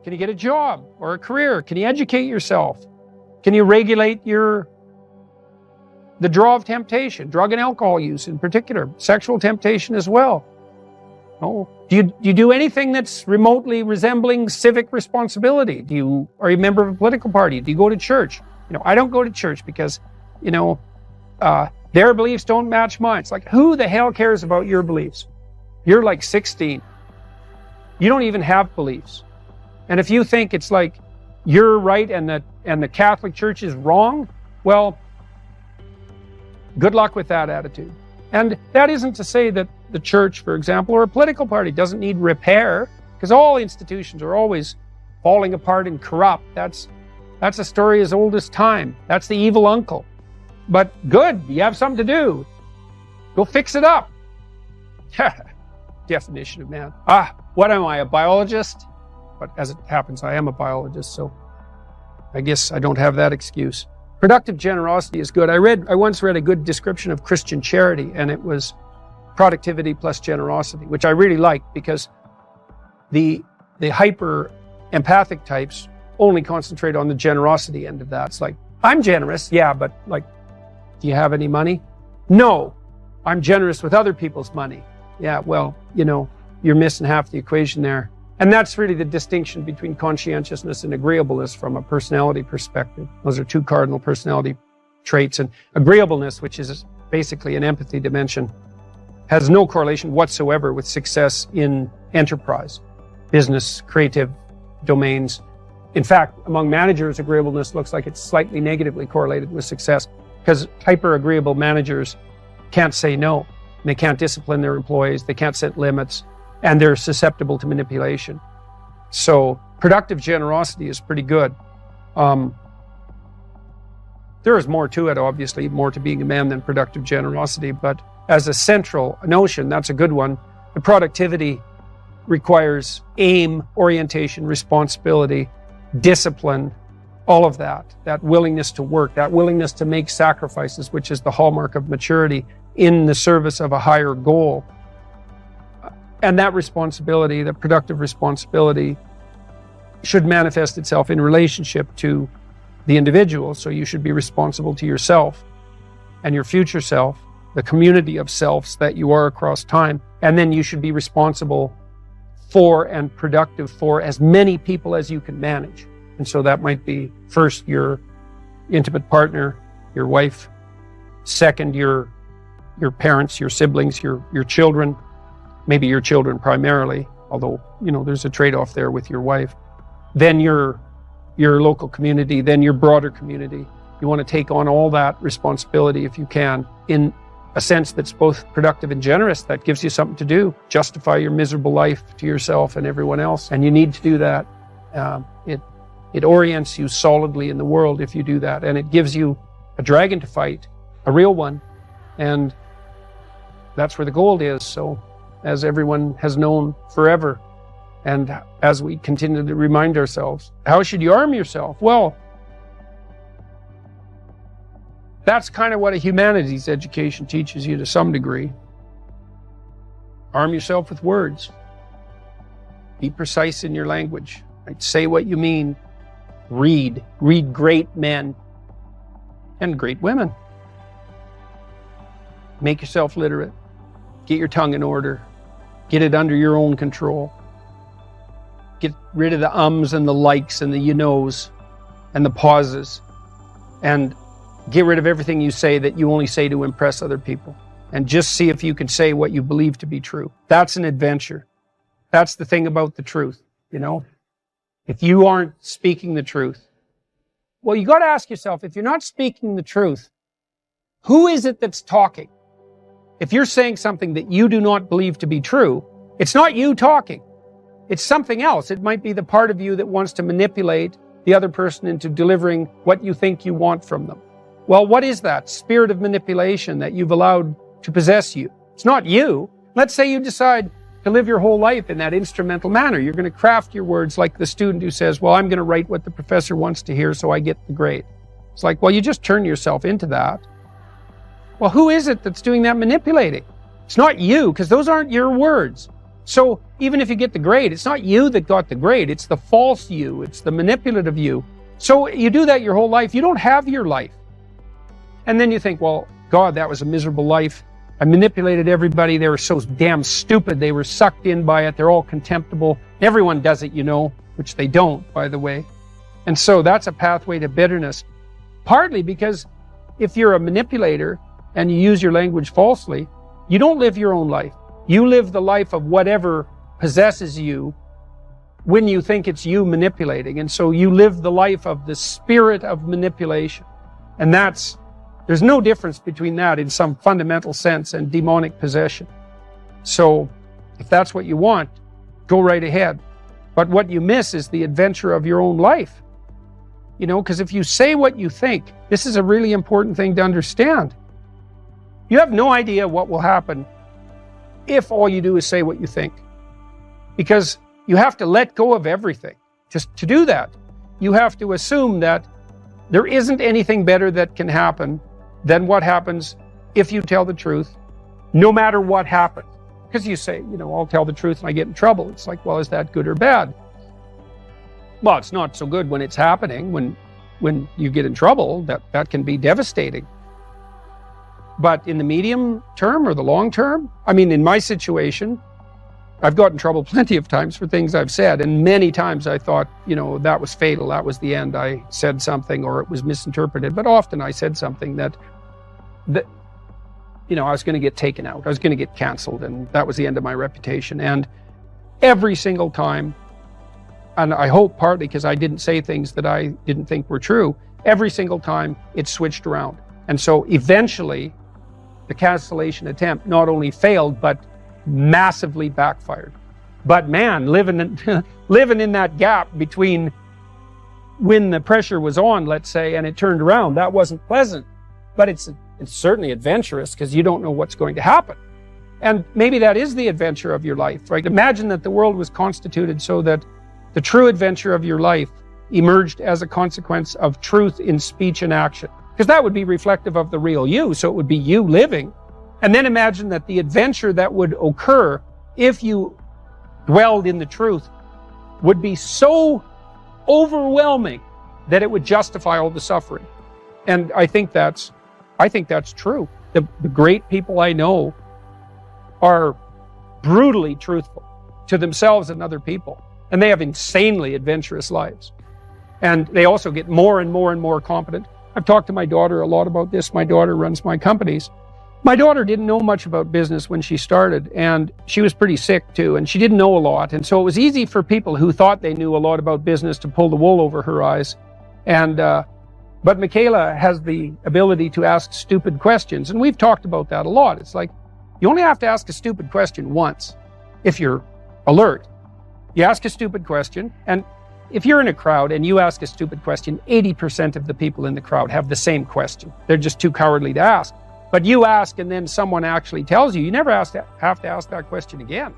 Can you get a job or a career? Can you educate yourself? Can you regulate the draw of temptation, drug and alcohol use in particular, sexual temptation as well? Oh, do you do anything that's remotely resembling civic responsibility? Are you a member of a political party? Do you go to church? I don't go to church because, their beliefs don't match mine. It's like, who the hell cares about your beliefs? You're like 16. You don't even have beliefs. And if you think it's like you're right and the Catholic Church is wrong, well, good luck with that attitude. And that isn't to say that the church, for example, or a political party doesn't need repair, because all institutions are always falling apart and corrupt. That's a story as old as time. That's the evil uncle. But good, you have something to do. Go fix it up. Definition of man. What am I, a biologist? But as it happens, I am a biologist, so I guess I don't have that excuse. Productive generosity is good. I once read a good description of Christian charity, and it was productivity plus generosity, which I really liked, because the hyper empathic types only concentrate on the generosity end of that. It's like, I'm generous, yeah, but like, do you have any money? No, I'm generous with other people's money. Yeah, well, you're missing half the equation there. And that's really the distinction between conscientiousness and agreeableness from a personality perspective. Those are two cardinal personality traits. And agreeableness, which is basically an empathy dimension, has no correlation whatsoever with success in enterprise, business, creative domains. In fact, among managers, agreeableness looks like it's slightly negatively correlated with success, because hyper-agreeable managers can't say no. They can't discipline their employees. They can't set limits. And they're susceptible to manipulation. So productive generosity is pretty good. There is more to it, obviously, more to being a man than productive generosity, but as a central notion, that's a good one. The productivity requires aim, orientation, responsibility, discipline, all of that willingness to work, that willingness to make sacrifices, which is the hallmark of maturity in the service of a higher goal. And that responsibility, that productive responsibility, should manifest itself in relationship to the individual. So you should be responsible to yourself and your future self, the community of selves that you are across time. And then you should be responsible for and productive for as many people as you can manage. And so that might be first your intimate partner, your wife, second your parents, your siblings, your children, maybe your children primarily, although, there's a trade-off there with your wife. Then your local community, then your broader community. You want to take on all that responsibility if you can, in a sense that's both productive and generous, that gives you something to do. Justify your miserable life to yourself and everyone else. And you need to do that. It orients you solidly in the world if you do that. And it gives you a dragon to fight, a real one. And that's where the gold is. So, as everyone has known forever, and as we continue to remind ourselves, how should you arm yourself? Well, that's kind of what a humanities education teaches you to some degree. Arm yourself with words. Be precise in your language. Right? Say what you mean. Read great men and great women. Make yourself literate. Get your tongue in order. Get it under your own control. Get rid of the ums and the likes and the you knows and the pauses. And get rid of everything you say that you only say to impress other people. And just see if you can say what you believe to be true. That's an adventure. That's the thing about the truth, If you aren't speaking the truth, well, you got to ask yourself, if you're not speaking the truth, who is it that's talking? If you're saying something that you do not believe to be true, it's not you talking. It's something else. It might be the part of you that wants to manipulate the other person into delivering what you think you want from them. Well, what is that spirit of manipulation that you've allowed to possess you? It's not you. Let's say you decide to live your whole life in that instrumental manner. You're going to craft your words like the student who says, well, I'm going to write what the professor wants to hear so I get the grade. It's like, well, you just turn yourself into that. Well, who is it that's doing that manipulating? It's not you, because those aren't your words. So even if you get the grade, it's not you that got the grade. It's the false you. It's the manipulative you. So you do that your whole life. You don't have your life. And then you think, well, God, that was a miserable life. I manipulated everybody. They were so damn stupid. They were sucked in by it. They're all contemptible. Everyone does it, which they don't, by the way. And so that's a pathway to bitterness. Partly because if you're a manipulator and you use your language falsely, you don't live your own life. You live the life of whatever possesses you when you think it's you manipulating. And so you live the life of the spirit of manipulation. And there's no difference between that in some fundamental sense and demonic possession. So if that's what you want, go right ahead. But what you miss is the adventure of your own life. Because if you say what you think, this is a really important thing to understand. You have no idea what will happen if all you do is say what you think. Because you have to let go of everything. Just to do that, you have to assume that there isn't anything better that can happen than what happens if you tell the truth, no matter what happens. Because you say, I'll tell the truth and I get in trouble. It's like, well, is that good or bad? Well, it's not so good when it's happening. When you get in trouble, that can be devastating. But in the medium term or the long term, in my situation, I've gotten in trouble plenty of times for things I've said. And many times I thought, that was fatal. That was the end. I said something or it was misinterpreted. But often I said something that I was going to get taken out. I was going to get canceled. And that was the end of my reputation. And every single time, and I hope partly because I didn't say things that I didn't think were true, every single time it switched around. And so eventually the cancellation attempt not only failed, but massively backfired. But man, living in that gap between when the pressure was on, let's say, and it turned around, that wasn't pleasant. But it's certainly adventurous because you don't know what's going to happen. And maybe that is the adventure of your life, right? Imagine that the world was constituted so that the true adventure of your life emerged as a consequence of truth in speech and action. Because that would be reflective of the real you, so it would be you living. And then imagine that the adventure that would occur if you dwelled in the truth would be so overwhelming that it would justify all the suffering. And I think that's true. The great people I know are brutally truthful to themselves and other people. And they have insanely adventurous lives. And they also get more and more and more competent. I've talked to my daughter a lot about this. My daughter runs my companies. My daughter didn't know much about business when she started, and she was pretty sick too, and she didn't know a lot. And so it was easy for people who thought they knew a lot about business to pull the wool over her eyes. But Michaela has the ability to ask stupid questions, and we've talked about that a lot. It's like, you only have to ask a stupid question once if you're alert. You ask a stupid question, and if you're in a crowd and you ask a stupid question, 80% of the people in the crowd have the same question. They're just too cowardly to ask. But you ask and then someone actually tells you, you never have to ask that question again.